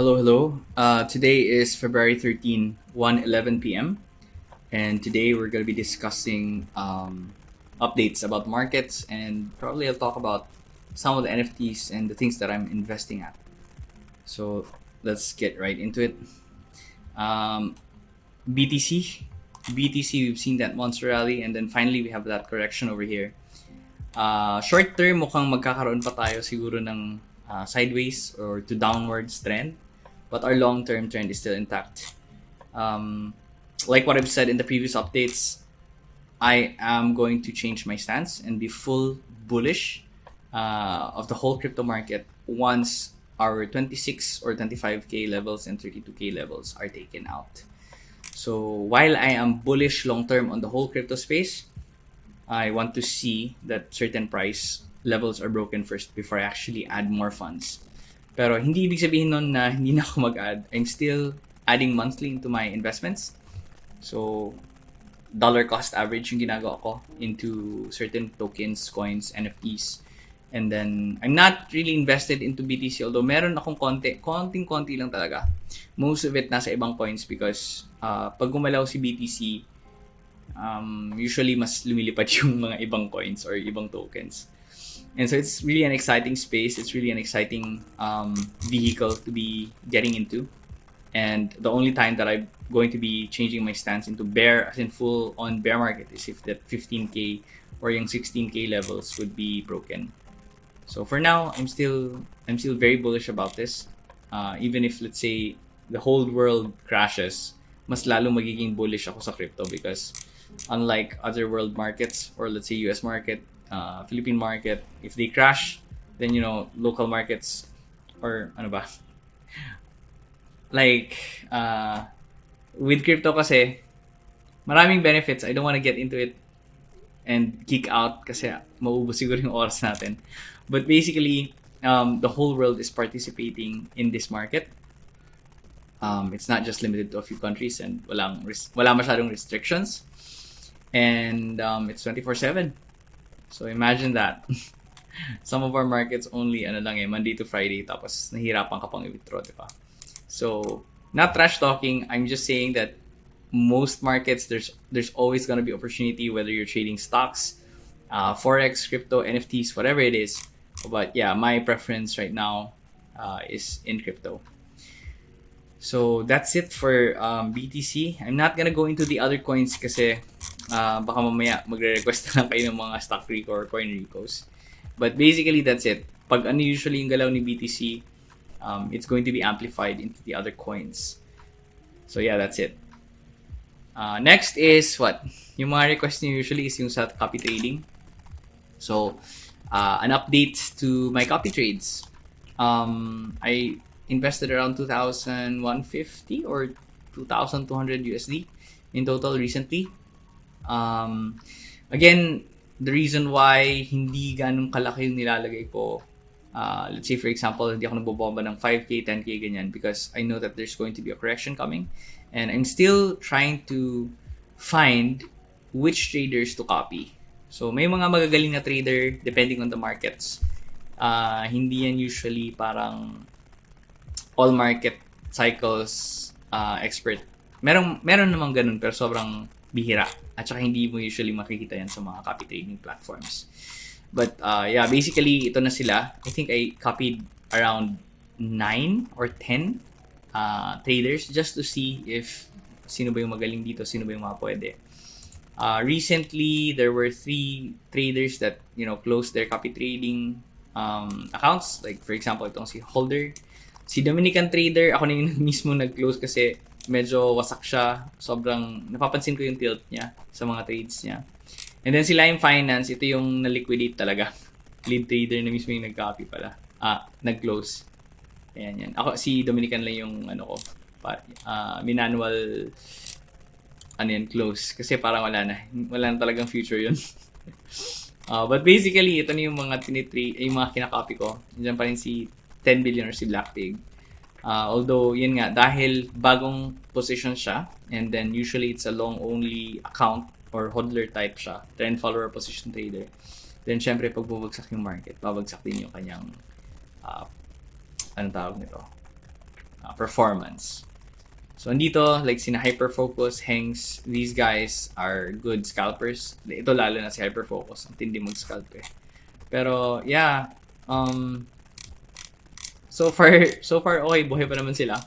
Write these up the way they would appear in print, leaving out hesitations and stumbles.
Hello. Today is February 13, 1:11 p.m. And today we're going to be discussing updates about markets, and probably I'll talk about some of the NFTs and the things that I'm investing at. So let's get right into it. Um, BTC. BTC, we've seen that monster rally, and then finally we have that correction over here. Short term, mukhang magkakaroon pa tayo siguro ng sideways or to downwards trend. But our long-term trend is still intact. Like what I've said in the previous updates, I am going to change my stance and be full bullish of the whole crypto market once our 26 or 25k levels and 32k levels are taken out. So while I am bullish long-term on the whole crypto space, I want to see that certain price levels are broken first before I actually add more funds. Pero hindi ibig sabihin nun na hindi na ako mag-add. I'm still adding monthly into my investments. So, dollar cost average yung ginagawa ko into certain tokens, coins, NFTs. And then, I'm not really invested into BTC, although meron akong konting-konti lang talaga. Most of it nasa ibang coins because pag gumalaw si BTC, usually mas lumilipad yung mga ibang coins or ibang tokens. And so it's really an exciting space. It's really an exciting vehicle to be getting into. And the only time that I'm going to be changing my stance into bear, as in full on bear market, is if that 15k or yung 16k levels would be broken. So for now, I'm still very bullish about this. Even if, let's say, the whole world crashes, mas lalo magiging bullish ako sa crypto because unlike other world markets or let's say US market, Philippine market, if they crash, then local markets or ano ba, like with crypto kasi maraming benefits. I don't want to get into it and geek out kasi maubos siguro yung oras natin. But basically, the whole world is participating in this market. It's not just limited to a few countries and wala masyadong restrictions. And it's 24/7. So imagine that. Some of our markets only Monday to Friday tapos nahirapan ka pang i-withdraw, di ba? So, not trash talking, I'm just saying that most markets there's always going to be opportunity whether you're trading stocks, forex, crypto, NFTs, whatever it is. But yeah, my preference right now is in crypto. So that's it for BTC. I'm not gonna go into the other coins kasi baka mamaya magre-request na lang kayo ng mga stock reco or coin recos. But basically, that's it. Pag usually yung galaw ni BTC, it's going to be amplified into the other coins. So yeah, that's it. Next is what? Yung mga request niyo usually is yung sa copy trading. So, an update to my copy trades. I invested around 2,150 or 2,200 USD in total recently. Again, the reason why hindi ganun kalaki yung nilalagay ko, let's say for example, hindi ako nagbobomba ng 5k, 10k, ganyan, because I know that there's going to be a correction coming. And I'm still trying to find which traders to copy. So, may mga magagaling na trader depending on the markets. Hindi yan usually parang all market cycles expert. Meron namang ganun pero sobrang bihira. At saka hindi mo usually makikita yan sa mga copy trading platforms. But yeah, basically ito na sila. I think I copied around 9 or 10 traders just to see if sino ba yung magaling dito, sino ba yung mga pwede. Recently, there were 3 traders that closed their copy trading accounts. Like for example, itong si Holder. Si Dominican Trader, ako na yung mismo nag-close kasi medyo wasak siya. Sobrang napapansin ko yung tilt niya sa mga trades niya. And then si Lime Finance, ito yung na-liquidate talaga. Lead trader na mismo yung nag-copy pala. Nag-close. Ayan yan. Ako, si Dominican lang yung manual close. Kasi parang wala na talagang future yun. But basically, ito na yung mga yung mga kinakopy ko. Diyan pa rin si 10 billion or si Black Pig. Although, yun nga, dahil bagong position siya, and then usually it's a long-only account or hodler type siya, trend follower position trader, then syempre pag bubagsak yung market, babagsak din yung kanyang, anong tawag nito? performance. So, andito, like sina Hyperfocus, Hanks, these guys are good scalpers. Ito lalo na si Hyperfocus. Ang tindi mag-scalp eh. Pero, yeah. So far, okay. Buhay pa naman sila.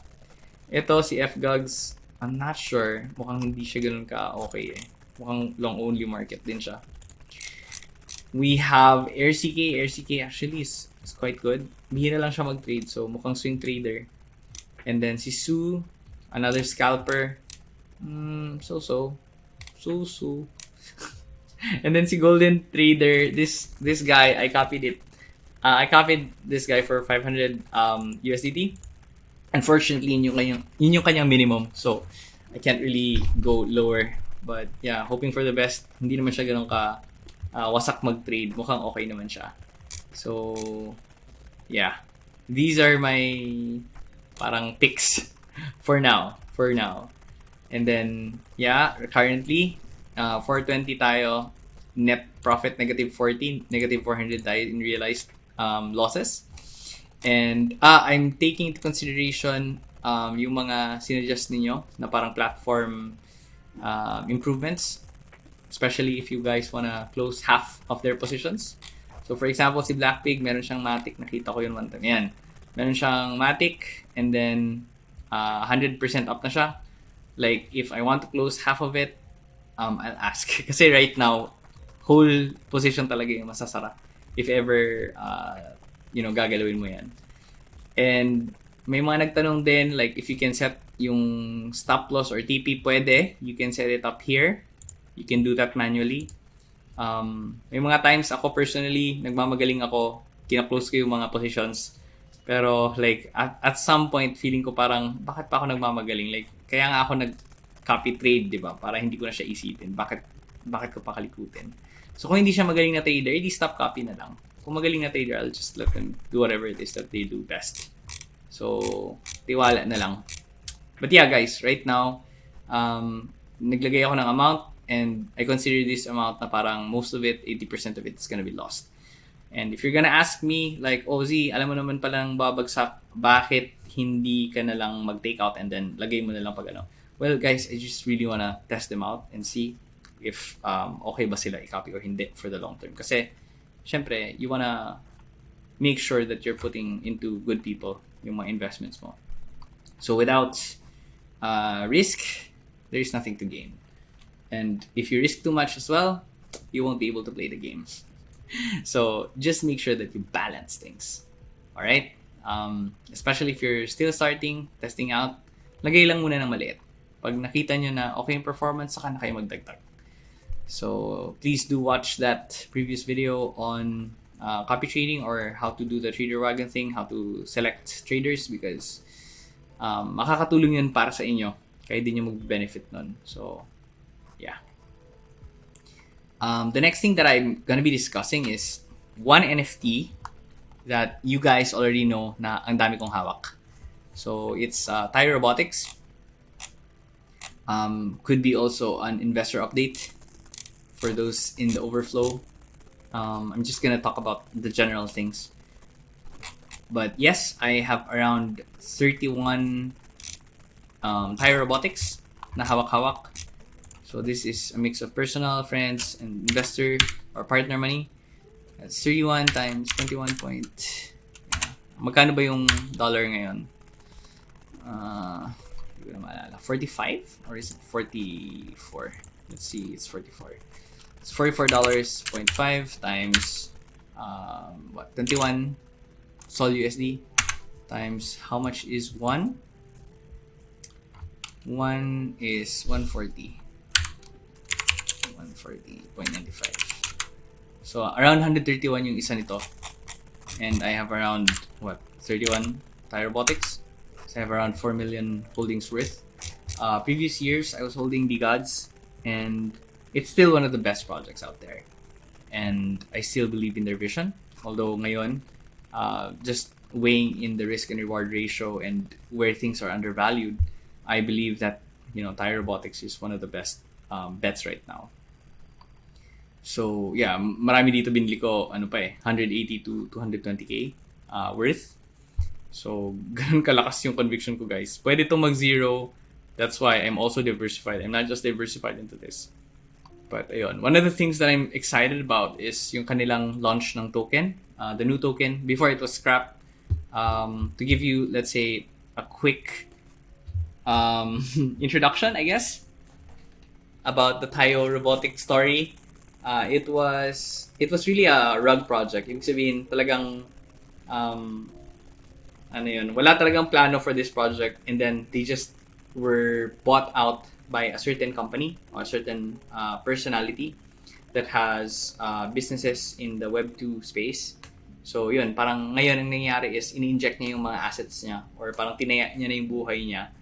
Ito, si FGugs, I'm not sure. Mukhang hindi siya ganun ka-okay eh. Mukhang long-only market din siya. We have RCK. RCK actually is quite good. Bihira lang siya mag-trade. So, mukhang swing trader. And then si Sue, another scalper. So-so. And then si Golden Trader, this guy, I copied it. I copied this guy for 500 USDT. Unfortunately, yun yung kanyang minimum. So, I can't really go lower. But yeah, hoping for the best. Hindi naman siya ganun ka wasak mag-trade. Mukhang okay naman siya. So, yeah. These are my parang picks for now. And then, yeah, currently, 420 tayo. Net profit, negative 14. Negative 400 tayo in realized losses. And I'm taking into consideration yung mga sinuggest ninyo na parang platform improvements, especially if you guys wanna close half of their positions. So for example, si Blackpig, meron siyang Matic, nakita ko yun one time. Yan. Meron siyang Matic and then 100% up na siya. Like if I want to close half of it, I'll ask. Kasi right now, whole position talaga yung masasara. If ever gagalawin mo yan. And may mga nagtanong din, like if you can set yung stop loss or TP, pwede. You can set it up here. You can do that manually. May mga times ako personally, nagmamagaling ako, kina-close ko yung mga positions. Pero like at some point, feeling ko parang, bakit pa ako nagmamagaling? Like, kaya nga ako nag-copy trade, di ba? Para hindi ko na siya isipin. Bakit ko pa kalikutin? So kung hindi siya magaling na trader, edi stop copy na lang. Kung magaling na trader, I'll just let them do whatever it is that they do best. So, tiwala na lang. But yeah, guys, right now, naglagay ako ng amount and I consider this amount na parang most of it, 80% of it is gonna be lost. And if you're gonna ask me, like, Z, alam mo naman palang babagsak, bakit hindi ka na lang mag-take out and then lagay mo na lang pag ano? Well, guys, I just really wanna test them out and see if okay ba sila i-copy or hindi for the long term. Kasi, syempre, you wanna make sure that you're putting into good people yung mga investments mo. So without risk, there's nothing to gain. And if you risk too much as well, you won't be able to play the game. So just make sure that you balance things. Alright? Especially if you're still starting, testing out, lagay lang muna ng maliit. Pag nakita nyo na okay yung performance, saka na kayo magdagdag. So please do watch that previous video on copy trading or how to do the trader wagon thing, how to select traders, because makakatulong yun para sa inyo. Kaya din yung mag-benefit nun. So, yeah. The next thing that I'm gonna be discussing is one NFT that you guys already know na ang dami kong hawak. So, it's Thai Robotics. Could be also an investor update for those in the overflow. I'm just gonna talk about the general things. But yes, I have around 31 Thai Robotics na hawak-hawak. So this is a mix of personal, friends, and investor or partner money. That's 31 times 21 point. Yeah. Magkano ba yung dollar ngayon? Hindi ko na maalala. 45? Or is it 44? Let's see, it's 44. It's $44.5 times 21 Sol USD times how much is 1? 1 is 140. 140.95. So around 131 yung isa nito. And I have around 31 Thai Robotics. So I have around 4 million holdings worth. Previous years I was holding the gods, and it's still one of the best projects out there. And I still believe in their vision. Although ngayon, just weighing in the risk and reward ratio and where things are undervalued, I believe that Thai Robotics is one of the best bets right now. So yeah, marami dito binili ko 180 to 220k worth. So, ganun kalakas yung conviction ko, guys. Pwede itong mag-zero. That's why I'm also diversified. I'm not just diversified into this. But ayun, one of the things that I'm excited about is yung kanilang launch ng token, the new token, before it was scrapped. To give you, let's say, a quick introduction, I guess, about the Tayo robotic story. It was really a rug project. Ibig sabihin, talagang um, ano yun, wala talagang plano for this project, and then they just were bought out by a certain company or a certain personality that has businesses in the Web2 space. So yun, parang ngayon ang nangyayari is ini-inject niya yung mga assets niya or parang tinaya niya na yung buhay niya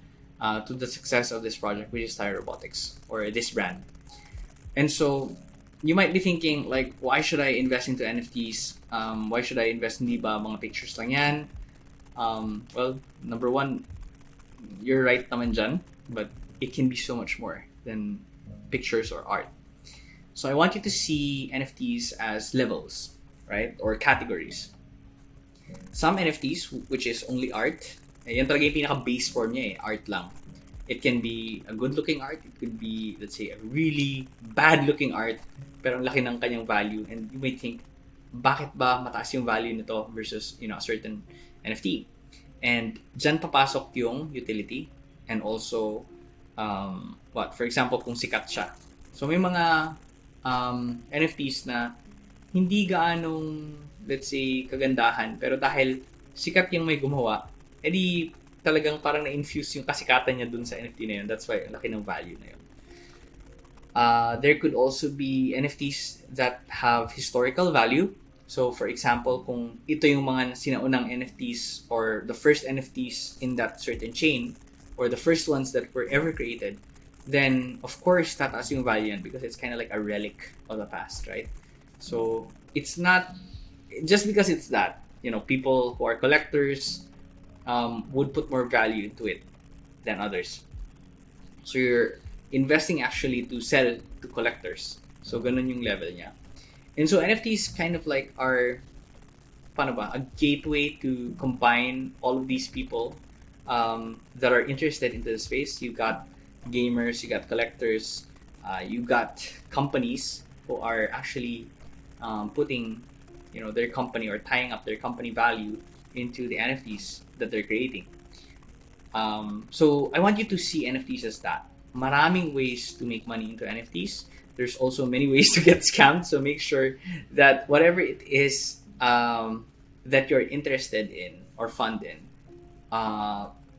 to the success of this project, which is Tire Robotics or this brand. And so you might be thinking like, why should I invest into NFTs? Why should I invest? Hindi ba mga pictures lang yan? Well, number one, you're right naman dyan, but it can be so much more than pictures or art. So I want you to see NFTs as levels, right? Or categories. Some NFTs, which is only art, yan talaga yung pinaka-base form niya art lang. It can be a good-looking art. It could be, let's say, a really bad-looking art, pero ang laki ng kanyang value. And you might think, bakit ba mataas yung value nito versus, a certain NFT? And dyan papasok yung utility and also, for example, kung sikat siya. So may mga NFTs na hindi gaanong, let's say, kagandahan, pero dahil sikat yung may gumawa, edi talagang parang na-infuse yung kasikatan niya dun sa NFT na yun. That's why ang laki ng value na yun. There could also be NFTs that have historical value. So, for example, kung ito yung mga sinaunang NFTs or the first NFTs in that certain chain or the first ones that were ever created, then, of course, tataas yung value yan because it's kind of like a relic of the past, right? So, it's not, just because it's that, people who are collectors would put more value into it than others. So, you're investing actually to sell to collectors. So, ganun yung level niya. And so NFTs kind of like are a gateway to combine all of these people that are interested into the space. You got gamers, you got collectors, you got companies who are actually putting their company or tying up their company value into the NFTs that they're creating. So I want you to see NFTs as that. Maraming ways to make money into NFTs. There's also many ways to get scammed. So make sure that whatever it is that you're interested in or fund in,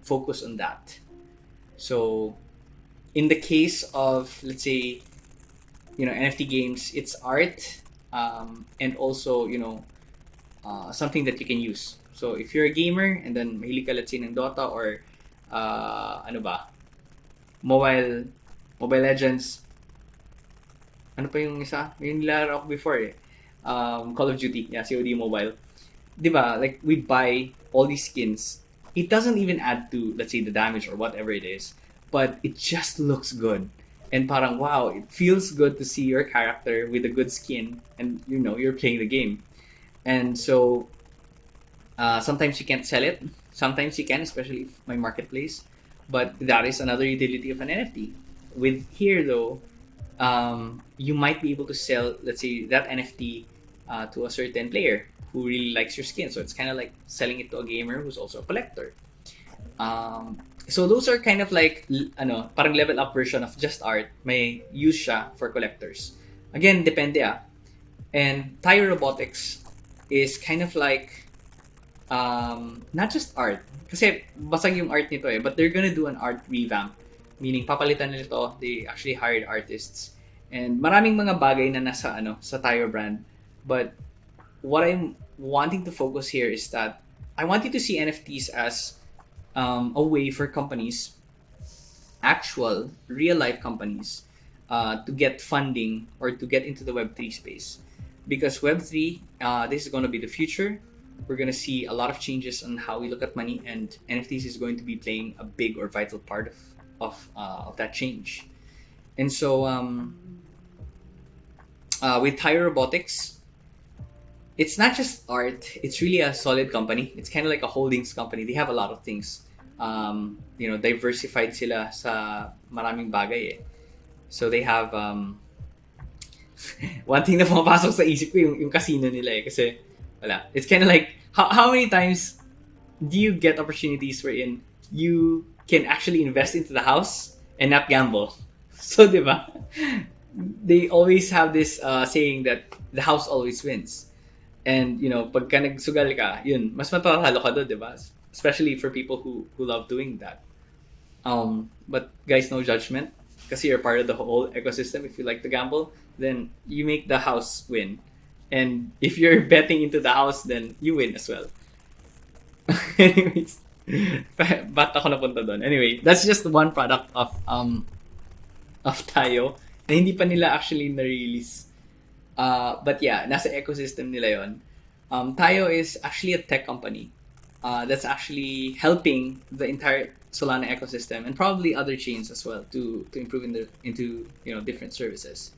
focus on that. So in the case of, let's say, NFT games, it's art and also, something that you can use. So if you're a gamer and then mahilig ka, let's say, ng Dota or Mobile Legends. Ano pa yung isa? Yung nilaro ko before Call of Duty. Yeah, COD Mobile. Diba? Like, we buy all these skins. It doesn't even add to, let's say, the damage or whatever it is. But it just looks good. And parang, wow, it feels good to see your character with a good skin and, you're playing the game. And so, sometimes you can't sell it. Sometimes you can, especially if my marketplace. But that is another utility of an NFT. With here, though, you might be able to sell, let's say, that NFT to a certain player who really likes your skin. So it's kind of like selling it to a gamer who's also a collector. So those are kind of like, parang level up version of just art. May use siya for collectors. Again, depende And Tire Robotics is kind of like, not just art. Kasi basag yung art nito but they're gonna do an art revamp. Meaning, papalitan nila ito. They actually hired artists. And maraming mga bagay na nasa, sa Tire brand. But what I'm wanting to focus here is that I want you to see NFTs as a way for companies, actual, real-life companies, to get funding or to get into the Web3 space. Because Web3, this is going to be the future. We're going to see a lot of changes on how we look at money, and NFTs is going to be playing a big or vital part of that change. And so with Tire Robotics, it's not just art. It's really a solid company. It's kind of like a holdings company. They have a lot of things. Diversified sila sa maraming bagay eh. So they have one thing na pumapasok sa isip ko yung casino nila eh kasi wala. It's kind of like how many times do you get opportunities wherein you can actually invest into the house and not gamble? So, di ba? They always have this saying that the house always wins. And, pagka nagsugal ka, yun, mas matatalo ka doon, di ba? Especially for people who love doing that. But guys, no judgment. Kasi you're part of the whole ecosystem. If you like to gamble, then you make the house win. And if you're betting into the house, then you win as well. Anyways, ba't ako napunta doon? Anyway, that's just one product of Tayo na hindi pa nila actually na-release. But yeah, nasa ecosystem nila yon. Tayo is actually a tech company that's actually helping the entire Solana ecosystem and probably other chains as well to improve into different services.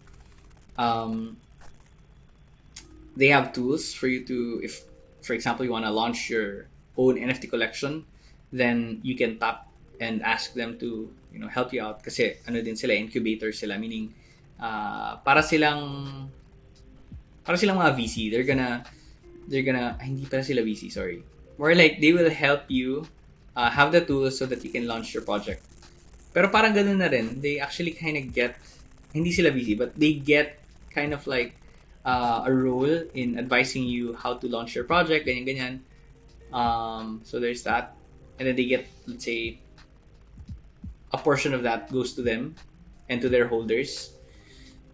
They have tools for you to, if for example you want to launch your own NFT collection, then you can tap and ask them to help you out kasi din sila, incubator sila, meaning para silang mga VC. They're gonna hindi pala sila VC, sorry. More like they will help you have the tools so that you can launch your project. Pero parang ganun na rin, they actually kind of get, hindi sila VC, but they get kind of like a role in advising you how to launch your project, ganyan. So there's that. And then they get, let's say, a portion of that goes to them and to their holders.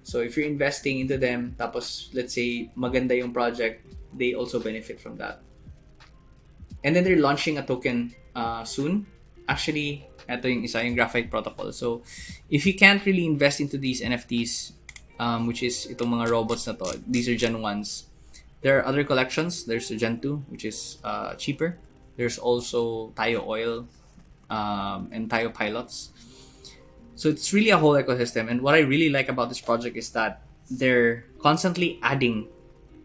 So if you're investing into them, tapos let's say maganda yung project, they also benefit from that. And then they're launching a token soon. Actually, ito yung isa, yung graphite protocol. So if you can't really invest into these NFTs, which is itong mga robots na to, these are Gen 1s. There are other collections. There's the Gen 2, which is cheaper. There's also Tayo Oil and Tayo Pilots. So it's really a whole ecosystem. And what I really like about this project is that they're constantly adding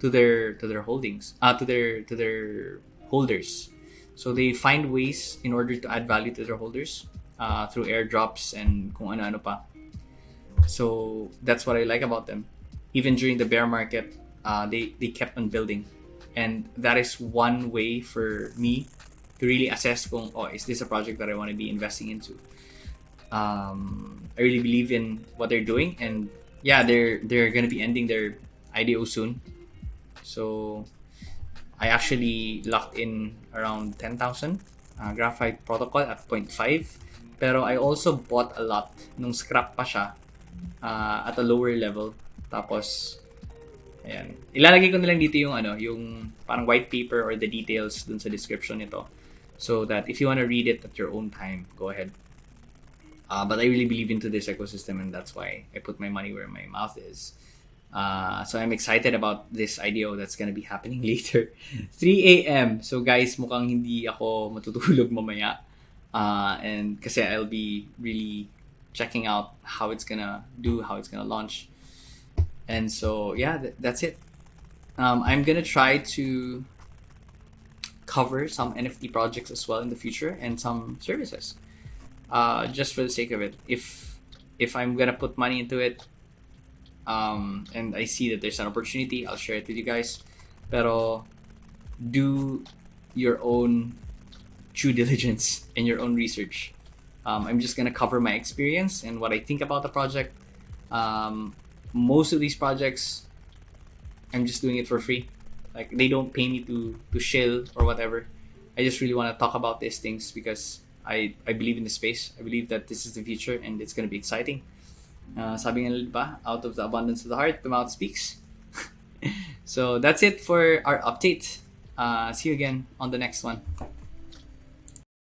to their holdings, to their holders. So they find ways in order to add value to their holders through airdrops and kung ano-ano pa. So that's what I like about them. Even during the bear market, they kept on building. And that is one way for me to really assess kung, is this a project that I want to be investing into? I really believe in what they're doing, and yeah, they're gonna be ending their IDO soon. So I actually locked in around 10,000 graphite protocol at 0.5. Pero I also bought a lot nung scrap pa siya at a lower level. Tapos ayan. Ilalagay ko na lang dito yung parang white paper or the details dun sa description nito. So that if you want to read it at your own time, go ahead. But I really believe into this ecosystem, and that's why I put my money where my mouth is. So I'm excited about this IDO that's gonna be happening later. 3 a.m. So guys, mukhang hindi ako matutulog mamaya. And kasi I'll be really checking out how it's gonna do, how it's gonna launch. And so yeah, that's it. I'm gonna try to cover some NFT projects as well in the future and some services. Just for the sake of it. If I'm gonna put money into it, and I see that there's an opportunity, I'll share it with you guys. Pero do your own due diligence and your own research. I'm just gonna cover my experience and what I think about the project. Most of these projects, I'm just doing it for free. Like they don't pay me to shill or whatever. I just really want to talk about these things because I believe in the space. I believe that this is the future and it's going to be exciting. Sabi nga nila ba, out of the abundance of the heart, the mouth speaks. So that's it for our update. See you again on the next one.